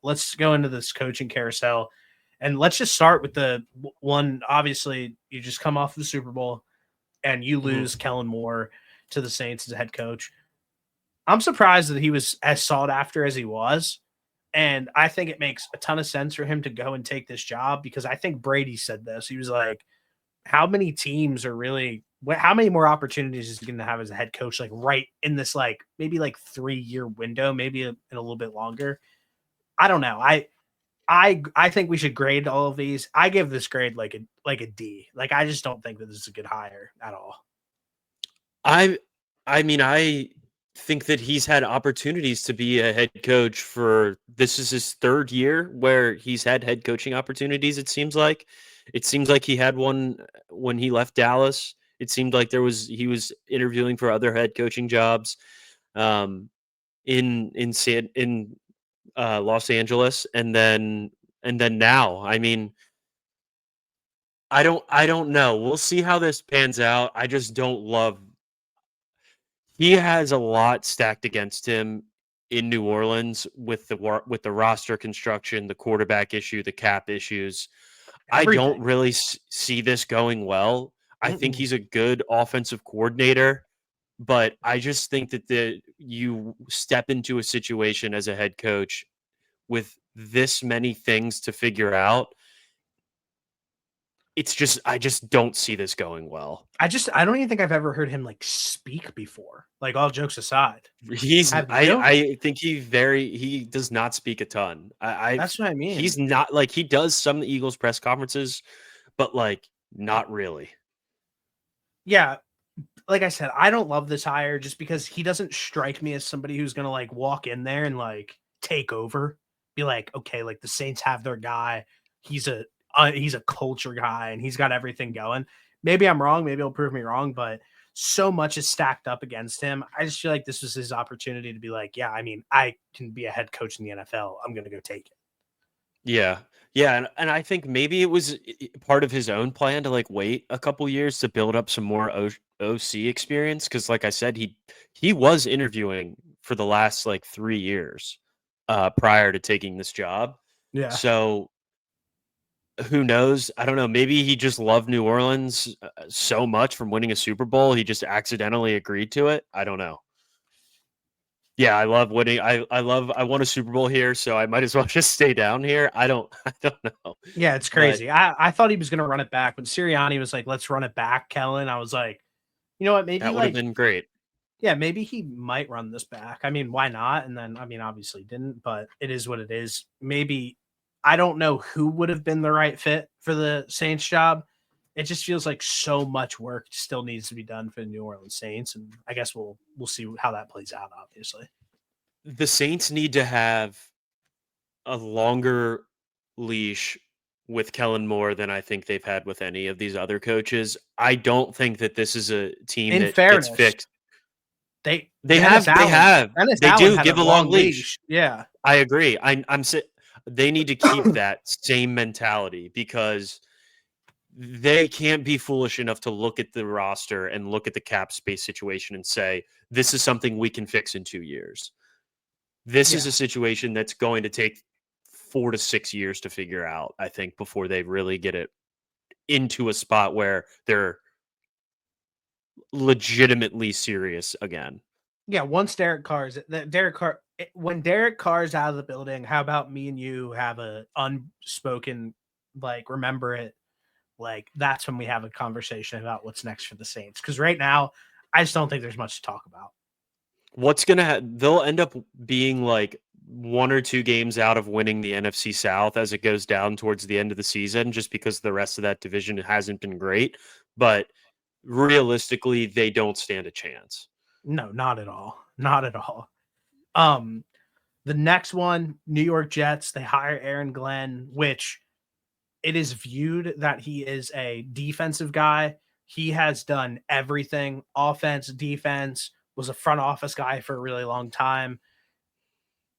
let's go into this coaching carousel. And let's just start with the one. Obviously, you just come off the Super Bowl and you Mhm. lose Kellen Moore to the Saints as a head coach. I'm surprised that he was as sought after as he was. And I think it makes a ton of sense for him to go and take this job because I think Brady said this. He was like, how many teams are really, how many more opportunities is he going to have as a head coach, like right in this, like maybe like 3-year window, maybe in a little bit longer? I don't know. I think we should grade all of these. I give this grade like a D. Like I just don't think that this is a good hire at all. I I mean, I think that he's had opportunities to be a head coach for this is his third year where he's had head coaching opportunities, it seems like. It seems like he had one when he left Dallas. It seemed like he was interviewing for other head coaching jobs um in Los Angeles and then now. I mean, I don't know. We'll see how this pans out. I just don't love he has a lot stacked against him in New Orleans with with the roster construction, the quarterback issue, the cap issues. I don't Everything. really see this going well. I think Mm-mm. he's a good offensive coordinator, but I just think that you step into a situation as a head coach with this many things to figure out. It's just I just don't see this going well. I don't even think I've ever heard him like speak before. Like all jokes aside. He's Have you? I think he does not speak a ton. That's what I mean. He's not like he does some of the Eagles press conferences, but like not really. Yeah, like I said, I don't love this hire just because he doesn't strike me as somebody who's gonna like walk in there and like take over, be like, okay, like the Saints have their guy. He's a culture guy and he's got everything going. Maybe I'm wrong. Maybe he'll prove me wrong, but so much is stacked up against him. I just feel like this was his opportunity to be like, yeah, I mean, I can be a head coach in the NFL. I'm gonna go take it. Yeah. Yeah, and I think maybe it was part of his own plan to like wait a couple years to build up some more OC experience cuz like I said he was interviewing for the last like 3 years prior to taking this job. Yeah. So who knows? I don't know. Maybe he just loved New Orleans so much from winning a Super Bowl, he just accidentally agreed to it. I don't know. Yeah, I love winning. I won a Super Bowl here, so I might as well just stay down here. I don't know. Yeah, it's But crazy. I thought he was gonna run it back when Sirianni was like, let's run it back, Kellen. I was like, you know what, maybe that would have like been great. yeah, maybe he might run this back. I mean, why not? And then, I mean, obviously didn't, but it is what it is. Maybe I don't know who would have been the right fit for the Saints job. It just feels like so much work still needs to be done for the New Orleans Saints, and I guess we'll see how that plays out. Obviously, The Saints need to have a longer leash with Kellen Moore than I think they've had with any of these other coaches. I don't think that this is a team in that gets fairness, fixed. They Dennis have, they Allen, have, Dennis they Allen do had a give a long long leash. leash. Yeah, I agree. They need to keep that same mentality because they can't be foolish enough to look at the roster and look at the cap space situation and say, this is something we can fix in 2 years. This is yeah. a situation that's going to take 4 to 6 years to figure out, I think, before they really get it into a spot where they're legitimately serious again. Yeah, once when Derek Carr's out of the building, how about me and you have a unspoken like remember it? Like that's when we have a conversation about what's next for the Saints. Because right now, I just don't think there's much to talk about. They'll end up being like 1 or 2 games out of winning the NFC South as it goes down towards the end of the season, just because the rest of that division hasn't been great. But realistically, they don't stand a chance. No, not at all. Not at all. Um, the next one, New York Jets, they hire Aaron Glenn, which it is viewed that he is a defensive guy. He has done everything offense, defense, was a front office guy for a really long time.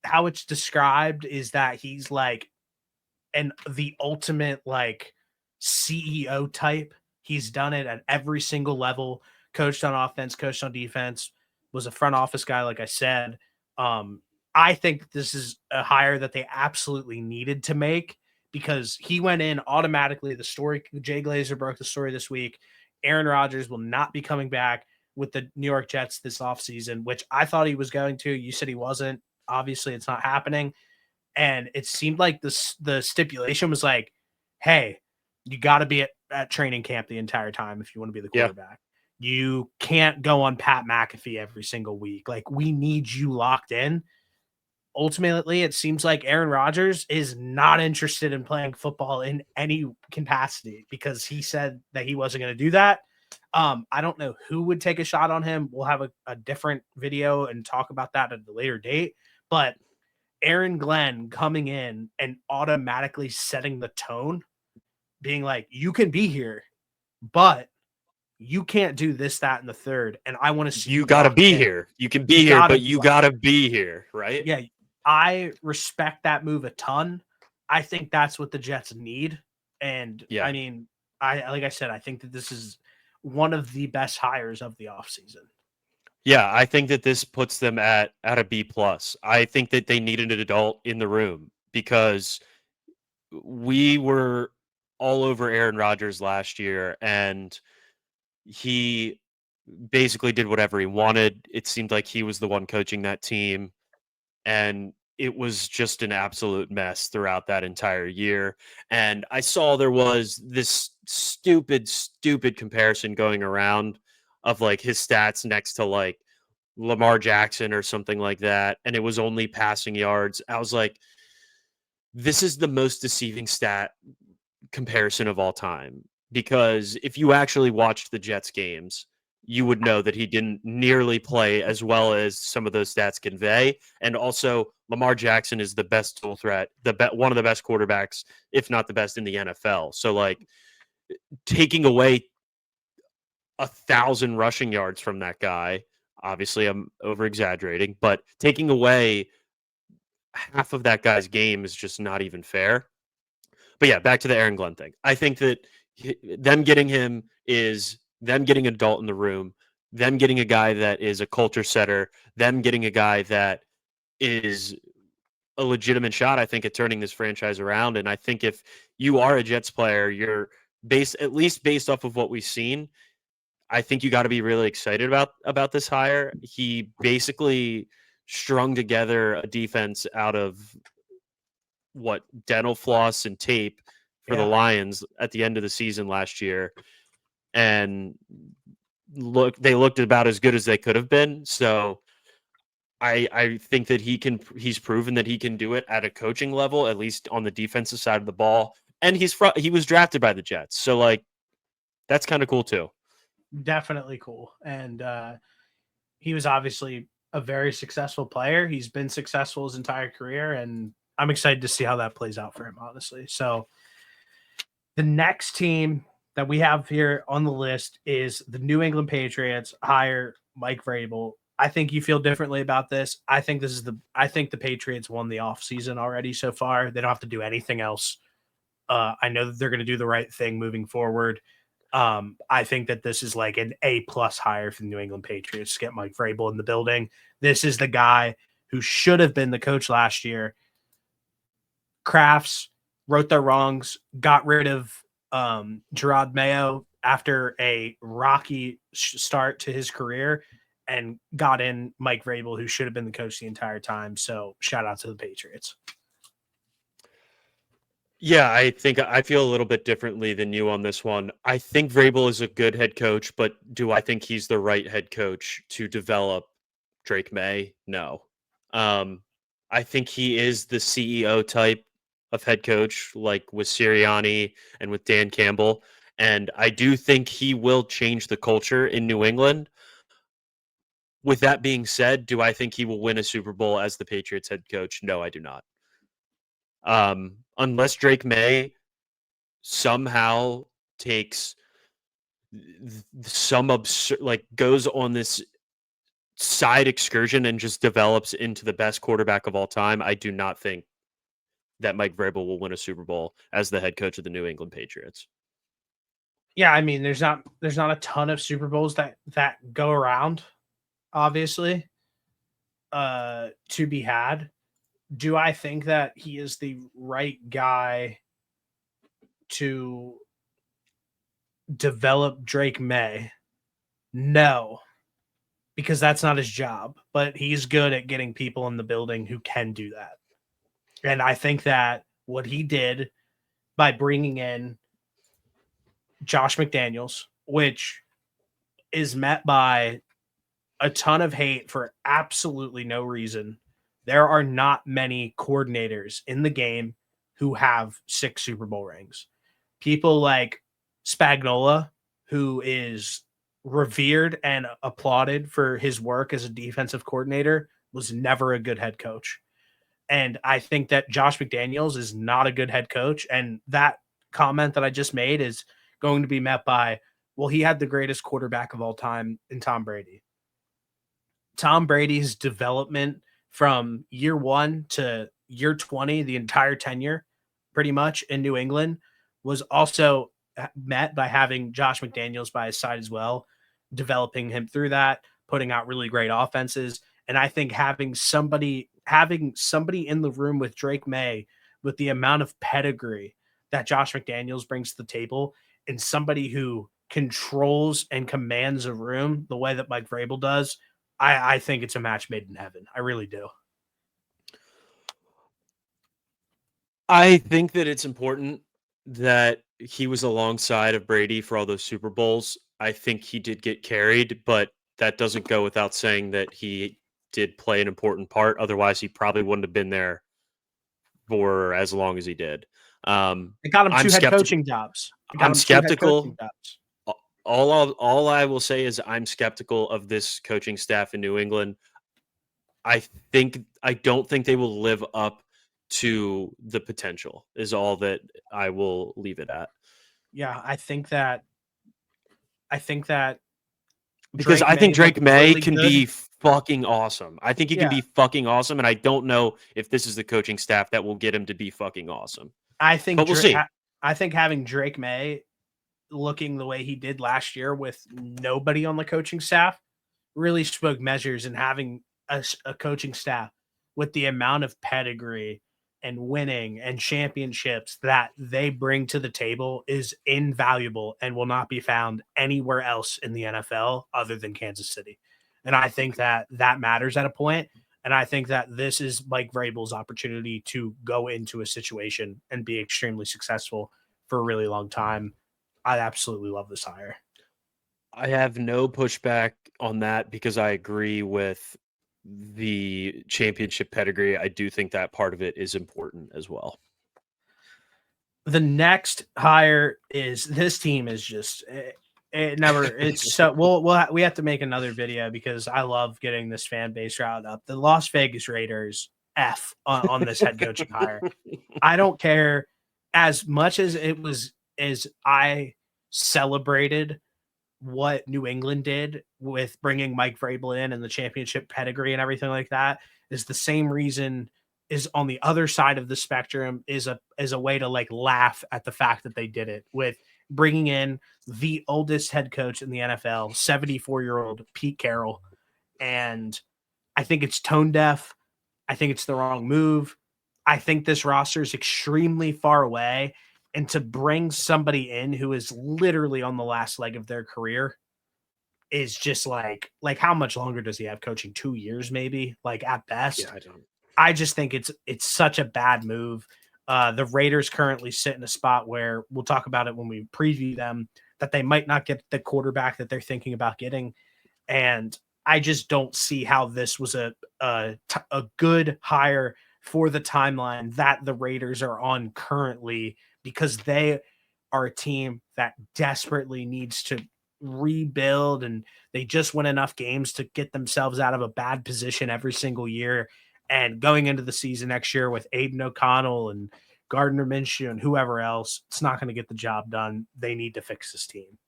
How it's described is that he's like the ultimate like CEO type. He's done it at every single level, coached on offense, coached on defense, was a front office guy, like I said. Um, I think this is a hire that they absolutely needed to make because he went in automatically. The story, Jay Glazer broke the story this week. Aaron Rodgers will not be coming back with the New York Jets this offseason, which I thought he was going to. You said he wasn't. Obviously, it's not happening. And it seemed like the stipulation was like, hey, you got to be at training camp the entire time if you want to be the Yeah. quarterback. You can't go on Pat McAfee every single week. Like, we need you locked in. Ultimately, it seems like Aaron Rodgers is not interested in playing football in any capacity because he said that he wasn't going to do that. I don't know who would take a shot on him. We'll have a different video and talk about that at a later date. But Aaron Glenn coming in and automatically setting the tone, being like, you can be here, but you can't do this, that, and the third. And I want to see You you got to locked be in. here. You can be You here, gotta but be you locked got to be here, right? Yeah, I respect that move a ton. I think that's what the Jets need. And Yeah. I mean, like I said, I think that this is one of the best hires of the offseason. Yeah, I think that this puts them at a B plus. I think that they needed an adult in the room because we were all over Aaron Rodgers last year, and he basically did whatever he wanted. It seemed like he was the one coaching that team, and it was just an absolute mess throughout that entire year. And I saw there was this stupid comparison going around of like his stats next to like Lamar Jackson or something like that, and it was only passing yards. I was like, this is the most deceiving stat comparison of all time, because if you actually watched the Jets games, you would know that he didn't nearly play as well as some of those stats convey. And also, Lamar Jackson is the best dual threat, one of the best quarterbacks, if not the best in the NFL. So, like, taking away 1,000 rushing yards from that guy, obviously I'm over exaggerating, but taking away half of that guy's game is just not even fair. But yeah, back to the Aaron Glenn thing. I think that them getting him is them getting an adult in the room, them getting a guy that is a culture setter, them getting a guy that is a legitimate shot, I think, at turning this franchise around. And I think if you are a Jets player, you're at least based off of what we've seen, I think you got to be really excited about this hire. He basically strung together a defense out of what, dental floss and tape for the Yeah, Lions at the end of the season last year, and they looked about as good as they could have been. So I think that he's proven that he can do it at a coaching level, at least on the defensive side of the ball. And he was drafted by the Jets, so like that's kind of cool too. definitely cool. And he was obviously a very successful player. He's been successful his entire career, and I'm excited to see how that plays out for him, honestly. So the next team that we have here on the list is the New England Patriots hire Mike Vrabel. I think you feel differently about this. I think I think the Patriots won the offseason already so far. They don't have to do anything else. I know that they're going to do the right thing moving forward. I think that this is like an A plus hire for the New England Patriots to get Mike Vrabel in the building. This is the guy who should have been the coach last year. Crafts wrote their wrongs, got rid of Gerard Mayo after a rocky start to his career, and got in Mike Vrabel, who should have been the coach the entire time. So shout out to the Patriots. Yeah, I think I feel a little bit differently than you on this one. I think Vrabel is a good head coach, but do I think he's the right head coach to develop Drake May? No. Um, I think he is the CEO type of head coach, like with Sirianni and with Dan Campbell. And I do think he will change the culture in New England. With that being said, do I think he will win a Super Bowl as the Patriots head coach? No, I do not. Unless Drake May somehow takes some absurd, like goes on this side excursion and just develops into the best quarterback of all time, I do not think that Mike Vrabel will win a Super Bowl as the head coach of the New England Patriots. Yeah, I mean, there's not a ton of Super Bowls that go around, obviously. to be had. Do I think that he is the right guy to develop Drake May? No, because that's not his job, but he's good at getting people in the building who can do that. And I think that what he did by bringing in Josh McDaniels, which is met by a ton of hate for absolutely no reason. There are not many coordinators in the game who have 6 Super Bowl rings. People like Spagnuolo, who is revered and applauded for his work as a defensive coordinator, was never a good head coach. And I think that Josh McDaniels is not a good head coach. And that comment that I just made is going to be met by, well, he had the greatest quarterback of all time in Tom Brady. Tom Brady's development from year 1 to year 20, the entire tenure, pretty much in New England, was also met by having Josh McDaniels by his side as well, developing him through that, putting out really great offenses. And I think having somebody in the room with Drake May, with the amount of pedigree that Josh McDaniels brings to the table, and somebody who controls and commands a room the way that Mike Vrabel does, I think it's a match made in heaven. I really do. I think that it's important that he was alongside of Brady for all those Super Bowls. I think he did get carried, but that doesn't go without saying that he did play an important part. Otherwise, he probably wouldn't have been there for as long as he did. It got him I'm 2 head skeptical. coaching jobs. It got I'm him 2 head coaching skeptical. jobs. All I will say is I'm skeptical of this coaching staff in New England. I don't think they will live up to the potential is all that I will leave it at. Yeah, I think that Because Drake I think May looked Drake May really can good. be fucking awesome. I think he can Yeah, be fucking awesome, and I don't know if this is the coaching staff that will get him to be fucking awesome. I think But we'll Dra- see. I I think having Drake May looking the way he did last year with nobody on the coaching staff really spoke measures, and having a coaching staff with the amount of pedigree and winning and championships that they bring to the table is invaluable and will not be found anywhere else in the NFL other than Kansas City. And I think that that matters at a point. And I think that this is Mike Vrabel's opportunity to go into a situation and be extremely successful for a really long time. I absolutely love this hire. I have no pushback on that because I agree with the championship pedigree. I do think that part of it is important as well. The next hire is this team is just it never it's so we have to make another video because I love getting this fan base riled up. The Las Vegas Raiders F on this head coaching hire. I don't care as much as it was as I celebrated what New England did with bringing Mike Vrabel in and the championship pedigree and everything like that is the same reason is on the other side of the spectrum is a way to like laugh at the fact that they did it with bringing in the oldest head coach in the NFL, 74-year-old Pete Carroll. And I think it's tone deaf. I think it's the wrong move. I think this roster is extremely far away. And to bring somebody in who is literally on the last leg of their career is just like how much longer does he have coaching? 2 years, maybe, like at Yeah, best. I don't. I just think it's such a bad move. The Raiders currently sit in a spot where we'll talk about it when we preview them that they might not get the quarterback that they're thinking about getting, and I just don't see how this was a good hire for the timeline that the Raiders are on currently because they are a team that desperately needs to rebuild and they just win enough games to get themselves out of a bad position every single year. And going into the season next year with Aiden O'Connell and Gardner Minshew and whoever else, it's not going to get the job done. They need to fix this team.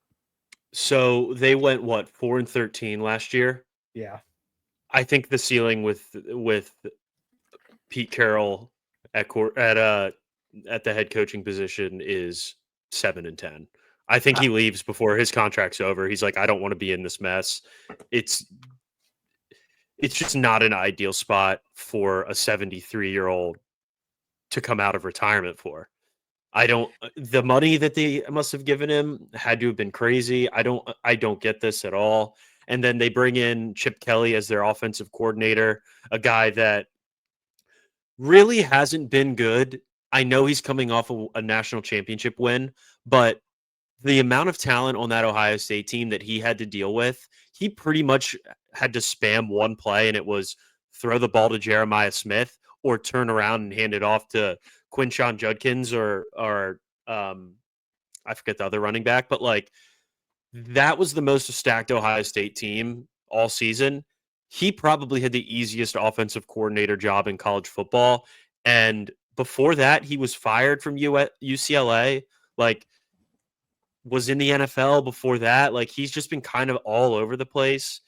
So they went what 4-13 last year. Yeah. I think the ceiling with Pete Carroll at the head coaching position is 7-10. I think Uh, he leaves before his contract's over. He's like, I don't want to be in this mess. It's it's just not an ideal spot for a 73-year-old to come out of retirement for. I don't the money that they must have given him had to have been crazy. I don't get this at all. And then they bring in Chip Kelly as their offensive coordinator, a guy that really hasn't been good. I know he's coming off a national championship win, but the amount of talent on that Ohio State team that he had to deal with, he pretty much had to spam one play, and it was throw the ball to Jeremiah Smith or turn around and hand it off to Quinshon Judkins or I forget the other running back, but like that was the most stacked Ohio State team all season. He probably had the easiest offensive coordinator job in college football, and before that, he was fired from UCLA. Like was in the NFL before that. Like he's just been kind of all over the place.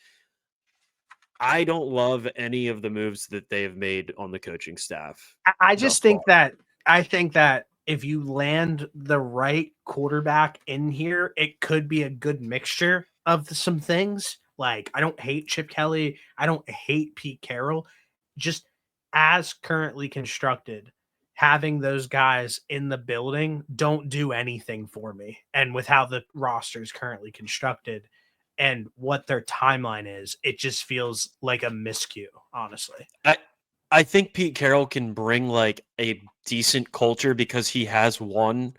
I don't love any of the moves that they have made on the coaching staff I thus just far. think that if you land the right quarterback in here, it could be a good mixture of some things. Like I don't hate Chip Kelly, I don't hate Pete Carroll. Just as currently constructed, having those guys in the building don't do anything for me. And with how the roster is currently constructed and what their timeline is, it just feels like a miscue, honestly. I I think Pete Carroll can bring like a decent culture because he has won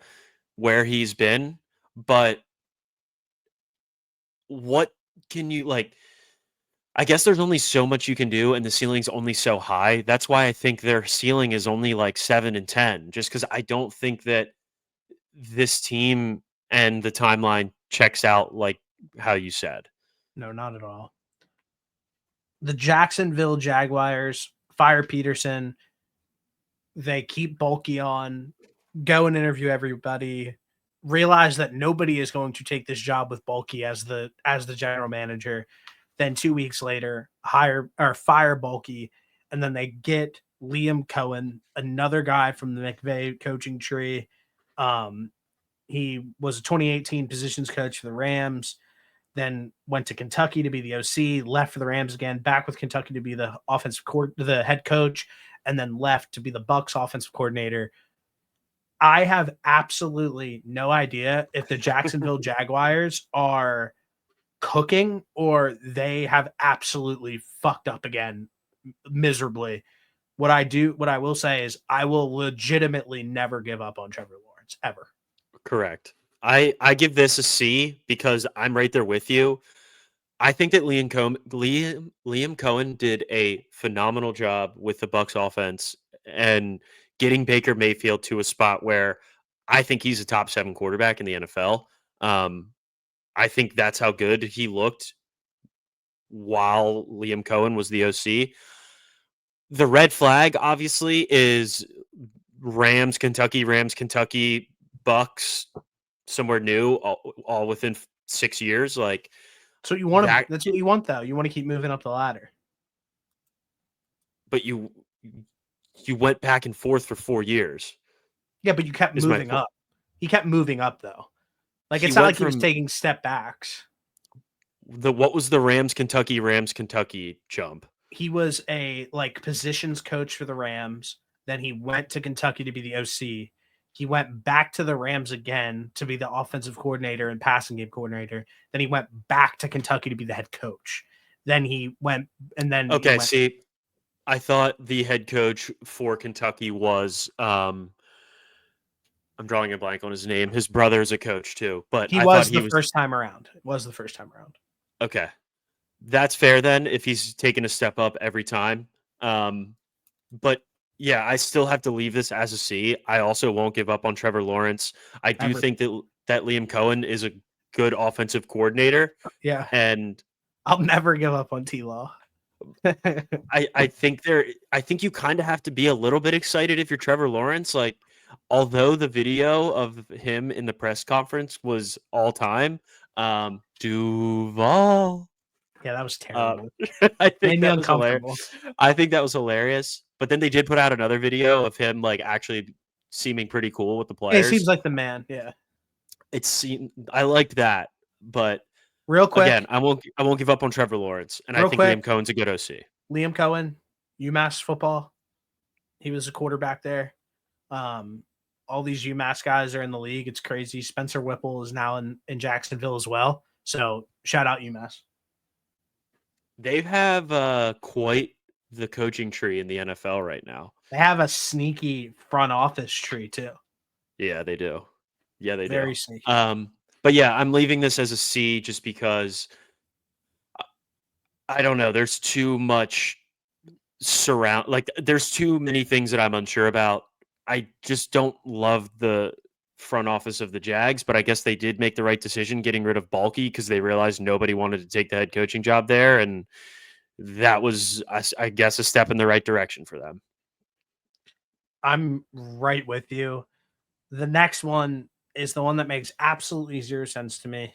where he's been, but what can you like I guess there's only so much you can do and the ceiling's only so high. That's why I think their ceiling is only like 7 and 10 just cuz I don't think that this team and the timeline checks out like how you said. No, not at all. The Jacksonville Jaguars fire Peterson. They keep Bulky on, go and interview everybody, realize that nobody is going to take this job with Bulky as the general manager. Then 2 weeks later, hire or fire Bulky, and then they get Liam Cohen, another guy from the McVay coaching tree. Um, he was a 2018 positions coach for the Rams, then went to Kentucky to be the OC, left for the Rams again, back with Kentucky to be the the head coach, and then left to be the Bucks offensive coordinator. I have absolutely no idea if the Jacksonville Jaguars are cooking or they have absolutely fucked up again miserably. What I will say is I will legitimately never give up on Trevor Lawrence ever. Correct. I give this a C because I'm right there with you. I think that Liam Cohen did a phenomenal job with the Bucks offense and getting Baker Mayfield to a spot where I think he's a top 7 quarterback in the NFL. Um, I think that's how good he looked while Liam Cohen was the OC. The red flag obviously is Rams, Kentucky, Bucks, somewhere new, all within 6 years. Like So you want to that, that's what you want though. You want to keep moving up the ladder. but you went back and forth for 4 years. Yeah, but you kept Is my moving point. up. He kept moving up though. Like He it's not went like he was from taking step backs. the what was the Rams, Kentucky jump? He was a like positions coach for the Rams. Then he went to Kentucky to be the OC. He went back to the Rams again to be the offensive coordinator and passing game coordinator. Then he went back to Kentucky to be the head coach. Then he went and then he Okay, went. see, I thought the head coach for Kentucky was I'm drawing a blank on his name. His brother is a coach too, but He I thought was he the was first time around. It was the first time around. okay. That's fair then if he's taken a step up every time. But yeah, I still have to leave this as a C. I also won't give up on Trevor Lawrence. I do Ever. think that Liam Cohen is a good offensive coordinator, Yeah. and I'll never give up on T Law. I think you kind of have to be a little bit excited if you're Trevor Lawrence. Like, although the video of him in the press conference was all time, Duval. Yeah, that was Uh, terrible. I think Made me that was hilarious. uncomfortable. I think that was hilarious. But then they did put out another video of him like actually seeming pretty cool with the Yeah, he seems players. like the man. Yeah. I liked that, but Real again, quick, I won't give up on Trevor Lawrence, and I real think Liam quick. Cohen's a good OC. Liam Cohen, UMass football. He was a quarterback there. All these UMass guys are in the league. It's crazy. Spencer Whipple is now in Jacksonville as well. So shout out UMass. They have quite the coaching tree in the NFL right now. They have a sneaky front office tree too. Yeah, they do. Yeah, they Very do. sneaky. But yeah, I'm leaving this as a C just because I don't know. There's too much there's too many things that I'm unsure about. I just don't love the front office of the Jags, but I guess they did make the right decision getting rid of Balky because they realized nobody wanted to take the head coaching job there, and that was, I guess, a step in the right direction for them. I'm right with you. The next one is the one that makes absolutely zero sense to me.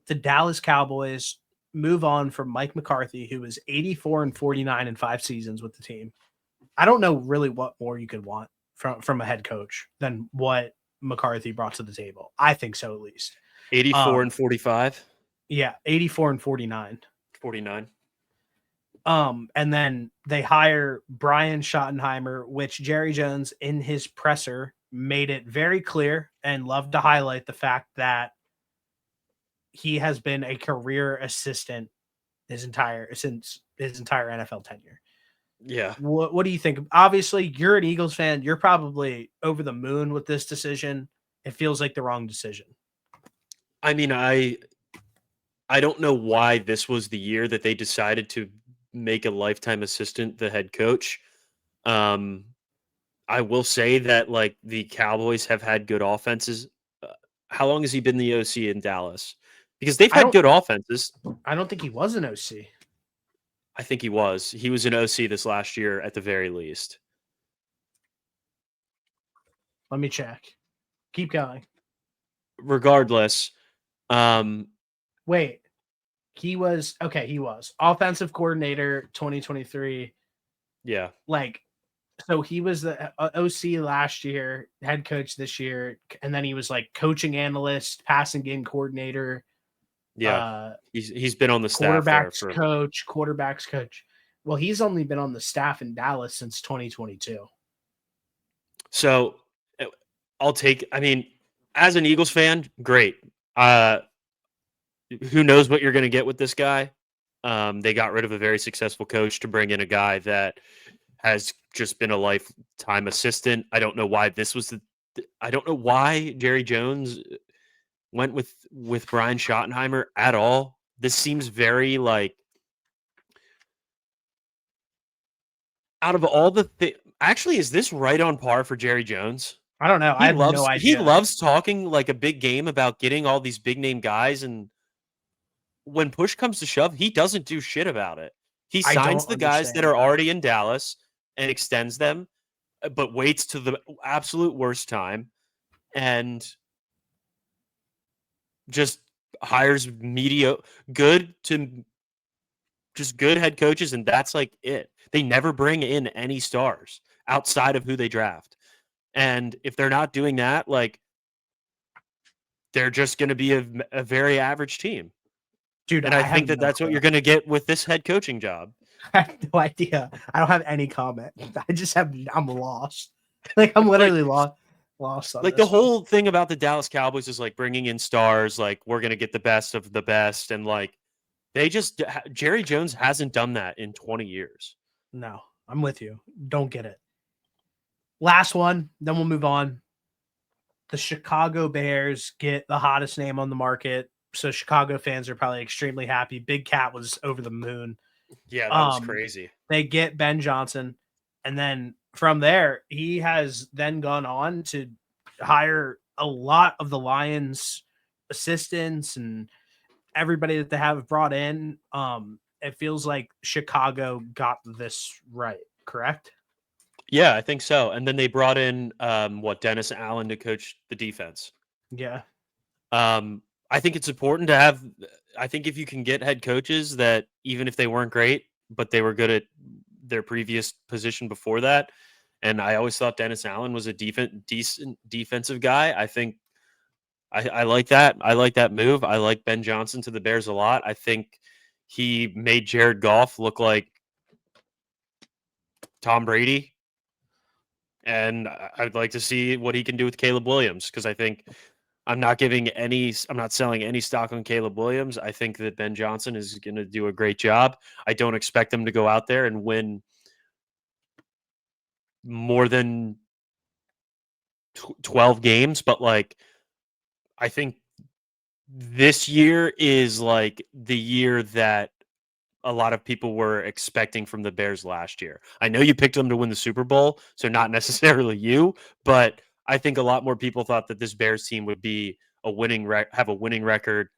The Dallas Cowboys move on from Mike McCarthy, who was 84-49 in 5 seasons with the team. I don't know really what more you could want from a head coach than what McCarthy brought to the table. I think so, at least. 84-45? Yeah, 84-49. 49. And then they hire Brian Schottenheimer, which Jerry Jones in his presser made it very clear and loved to highlight the fact that he has been a career assistant since his entire NFL tenure. Yeah. What do you think? Obviously, you're an Eagles fan. You're probably over the moon with this decision. It feels like the wrong decision. I mean, I don't know why this was the year that they decided to make a lifetime assistant the head coach. I will say that like the Cowboys have had good offenses. How long has he been the OC in Dallas? Because they've had good offenses. I don't think he was an OC. I think he was. He was an OC this last year at the very least. Let me check. Keep going. Regardless, wait. He was offensive coordinator 2023. Yeah. So he was the OC last year, head coach this year, and then he was like coaching analyst, passing game coordinator. Yeah, he's been on the staff there quarterbacks coach. Well, he's only been on the staff in Dallas since 2022. So I mean, as an Eagles fan, great. Who knows what you're going to get with this guy? They got rid of a very successful coach to bring in a guy that has just been a lifetime assistant. I don't know why I don't know why Jerry Jones went with Brian Schottenheimer at all. This seems very like out of all the actually, is this right on par for Jerry Jones? I don't know. I have no idea. He loves talking like a big game about getting all these big name guys, and when push comes to shove, he doesn't do shit about it. He signs the guys that are already in Dallas and extends them, but waits to the absolute worst time and just hires good head coaches, and that's like it. They never bring in any stars outside of who they draft. And if they're not doing that, like, they're just going to be a very average team. Dude, and I think that's what you're going to get with this head coaching job. I have no idea. I don't have any comment. I'm lost. Like, I'm literally lost. Like, the whole thing about the Dallas Cowboys is like bringing in stars, like we're going to get the best of the best. And like, Jerry Jones hasn't done that in 20 years. No, I'm with you. Don't get it. Last one, then we'll move on. The Chicago Bears get the hottest name on the market. So Chicago fans are probably extremely happy. Big Cat was over the moon. Yeah, that was crazy. They get Ben Johnson. And then from there, he has then gone on to hire a lot of the Lions assistants and everybody that they have brought in. It feels like Chicago got this right, correct? Yeah, I think so. And then they brought in Dennis Allen to coach the defense. Yeah. I think it's important to have. I think if you can get head coaches that, even if they weren't great, but they were good at their previous position before that, and I always thought Dennis Allen was a decent defensive guy. I think I like that. I like that move. I like Ben Johnson to the Bears a lot. I think he made Jared Goff look like Tom Brady, and I'd like to see what he can do with Caleb Williams, because I think I'm not selling any stock on Caleb Williams. I think that Ben Johnson is going to do a great job. I don't expect them to go out there and win more than 12 games, but like, I think this year is like the year that a lot of people were expecting from the Bears last year. I know you picked them to win the Super Bowl, so not necessarily you, but I think a lot more people thought that this Bears team would be have a winning record.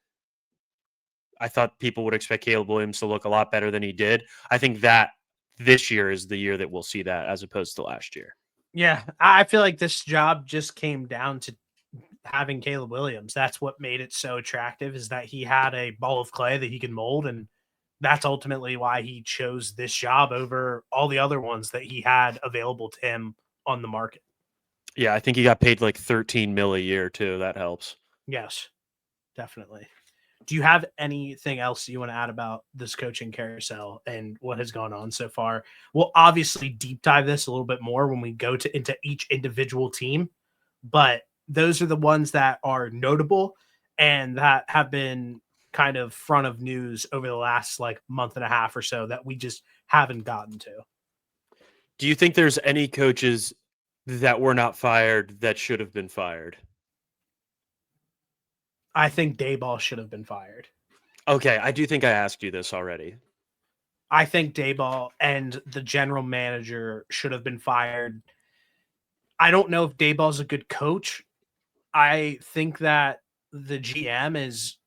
I thought people would expect Caleb Williams to look a lot better than he did. I think that this year is the year that we'll see that, as opposed to last year. Yeah, I feel like this job just came down to having Caleb Williams. That's what made it so attractive, is that he had a ball of clay that he could mold, and that's ultimately why he chose this job over all the other ones that he had available to him on the market. Yeah, I think he got paid like 13 mil a year too. That helps. Yes, definitely. Do you have anything else you want to add about this coaching carousel and what has gone on so far? We'll obviously deep dive this a little bit more when we go into each individual team, but those are the ones that are notable and that have been kind of front of news over the last like month and a half or so that we just haven't gotten to. Do you think there's any coaches that were not fired that should have been fired? I think Dayball should have been fired. Okay, I do think I asked you this already. I think Dayball and the general manager should have been fired. I don't know if Dayball's a good coach. I think that the GM is,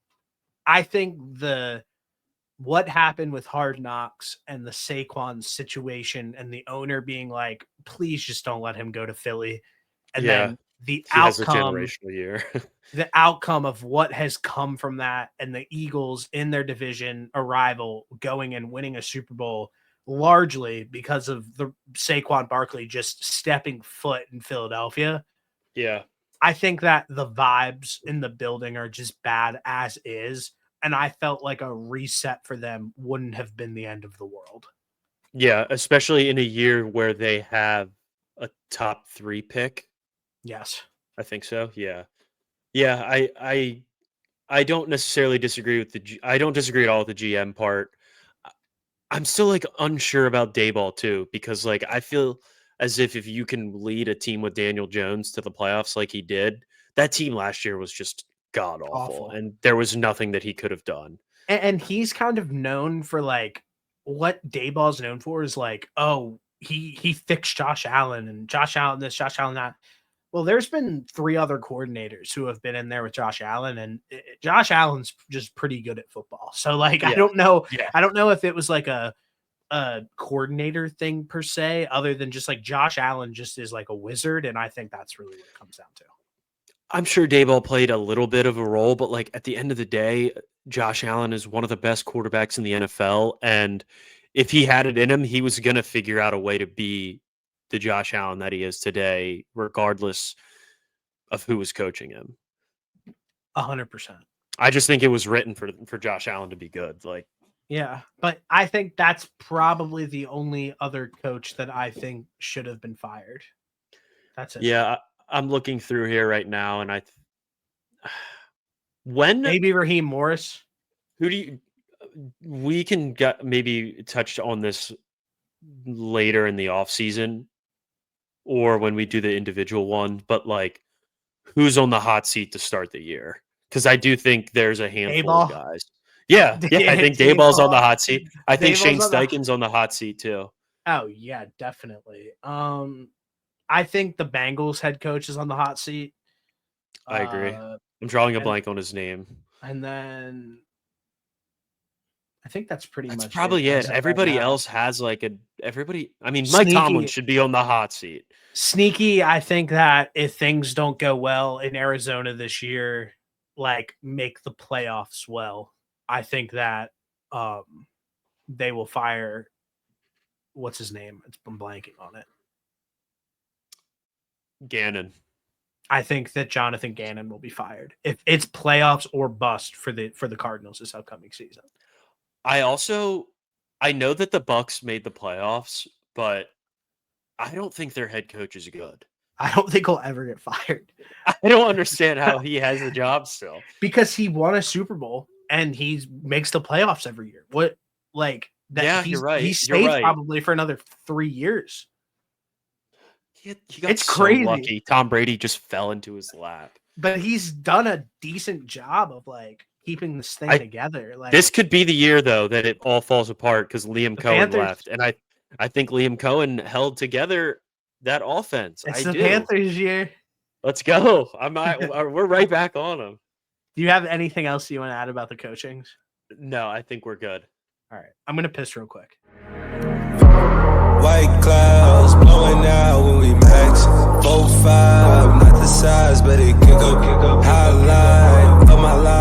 I think what happened with Hard Knocks and the Saquon situation and the owner being like, please just don't let him go to Philly. And Yeah, then the he has a outcome, generational year. the outcome of what has come from that, and the Eagles in their division arrival going and winning a Super Bowl largely because of the Saquon Barkley just stepping foot in Philadelphia. Yeah. I think that the vibes in the building are just bad as is. And I felt like a reset for them wouldn't have been the end of the world. Yeah, especially in a year where they have a top 3 pick. Yes. I think so. Yeah. Yeah, I don't necessarily disagree with I don't disagree at all with the GM part. I'm still like unsure about Dayball too, because like I feel as if you can lead a team with Daniel Jones to the playoffs like he did, that team last year was just god awful, Awful. and there was nothing that he could have done. And he's kind of known for like what Dayball's known for is like, oh, he fixed Josh Allen and Josh Allen this, Josh Allen that. Well, there's been 3 other coordinators who have been in there with Josh Allen, and Josh Allen's just pretty good at football. So like, Yeah. Yeah. I don't know if it was like a coordinator thing per se, other than just like Josh Allen just is like a wizard, and I think that's really what it comes down to. I'm sure Dayball played a little bit of a role, but like at the end of the day, Josh Allen is one of the best quarterbacks in the NFL, and if he had it in him, he was going to figure out a way to be the Josh Allen that he is today, regardless of who was coaching him. 100%. I just think it was written for Josh Allen to be good. Like, Yeah, but I think that's probably the only other coach that I think should have been fired. That's it. yeah, I'm looking through here right now, and when Maybe Raheem Morris. who do you we can get maybe touch on this later in the off season or when we do the individual one, but like who's on the hot seat to start the year? Because I do think there's a handful of Dayball. guys. Yeah, I think Dayball's on the hot seat. I think Shane Dayball's on the. Steichen's on the hot seat too. Oh yeah, definitely. I think the Bengals head coach is on the hot seat. I agree. I'm drawing a And blank on his name. and then I think that's pretty That's much probably it. as of right Everybody now. else has like everybody. I mean, Mike Tomlin should be on the hot seat. Sneaky, I think that if things don't go well in Arizona this year, like make the playoffs well, I think that they will fire what's his name? I'm blanking on it. Gannon. I think that Jonathan Gannon will be fired if it's playoffs or bust for the Cardinals this upcoming season. I know that the Bucks made the playoffs, but I don't think their head coach is good. I don't think he'll ever get fired. I don't understand how he has the job still. Because he won a Super Bowl and he makes the playoffs every year. What, like, that? Yeah, he's, you're right. He stays probably for another 3 years. He got It's so crazy. lucky. Tom Brady just fell into his lap. But he's done a decent job of like keeping this thing together. Like, this could be the year though that it all falls apart because Liam Cohen Panthers, left, and I think Liam Cohen held together that offense. It's the Panthers year. Let's go. We're right back on them. Do you have anything else you want to add about the coachings? No, I think we're good. All right, I'm gonna piss real quick. White clouds blowing out when we max 4-5, not the size, but it kick up, highlight of my life.